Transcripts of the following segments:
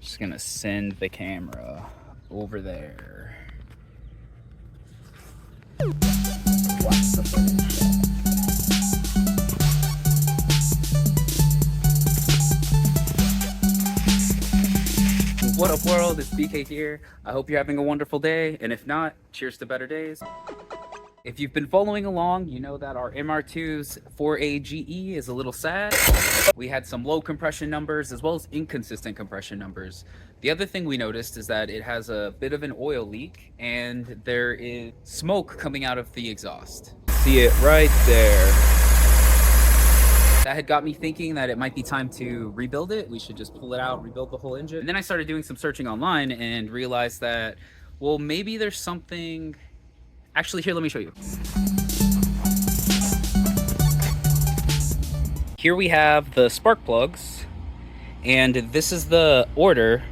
Just gonna send the camera over there. Watch the footage. What up, world? It's BK here. I hope you're having a wonderful day, and if not, cheers to better days. If you've been following along, you know that our MR2's 4A-GE is a little sad. We had some low compression numbers as well as inconsistent compression numbers. The other thing we noticed is that it has a bit of an oil leak and there is smoke coming out of the exhaust. See it right there. That had got me thinking that it might be time to rebuild it. We should just pull it out, rebuild the whole engine. And then I started doing some searching online and realized that, well, maybe there's something. Actually, here, let me show you. Here we have the spark plugs, and this is the order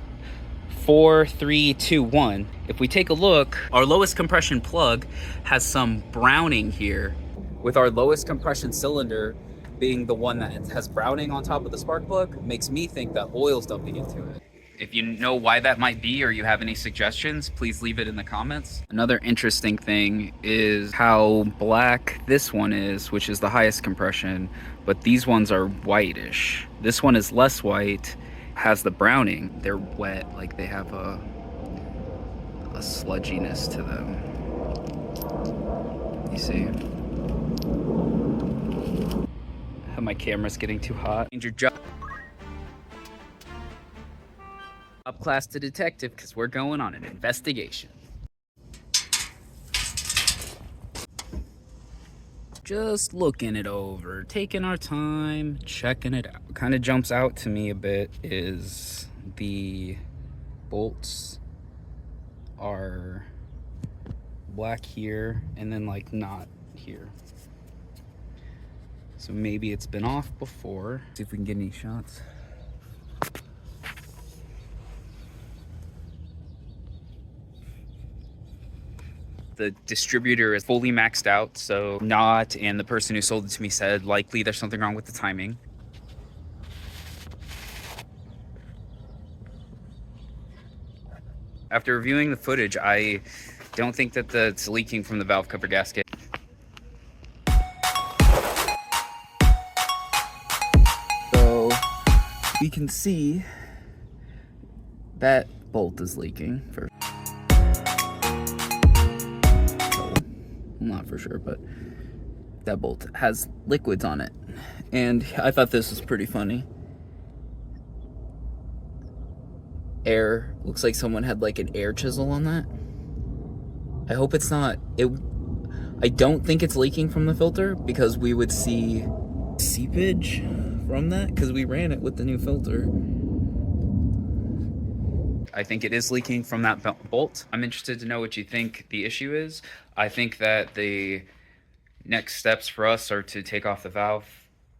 4321. If we take a look, our lowest compression plug has some browning here, with our lowest compression cylinder being the one that has browning on top of the spark plug. Makes me think that oil's dumping into it. If you know why that might be or you have any suggestions, please leave it in the comments. Another interesting thing is how black this one is, which is the highest compression, but these ones are whitish. This one is less white, has the browning. They're wet, like they have a sludginess to them. You see? My camera's getting too hot. Change your job. Up class to detective, because we're going on an investigation. Just looking it over, taking our time, checking it out. What kind of jumps out to me a bit is the bolts are black here and then like not here. So maybe it's been off before. See if we can get any shots. The distributor is fully maxed out, so not, and the person who sold it to me said likely there's something wrong with the timing. After reviewing the footage, I don't think that it's leaking from the valve cover gasket. So we can see that bolt is leaking first. I'm not for sure, but that bolt has liquids on it. And I thought this was pretty funny. Air, looks like someone had like an air chisel on that. I hope it's not, I don't think it's leaking from the filter because we would see seepage from that because we ran it with the new filter. I think it is leaking from that bolt. I'm interested to know what you think the issue is. I think that the next steps for us are to take off the valve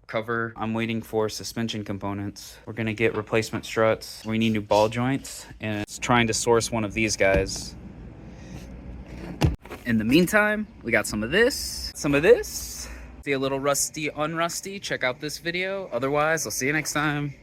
cover. I'm waiting for suspension components. We're gonna get replacement struts. We need new ball joints, and it's trying to source one of these guys. In the meantime, we got some of this, See a little rusty, unrusty? Check out this video. Otherwise, I'll see you next time.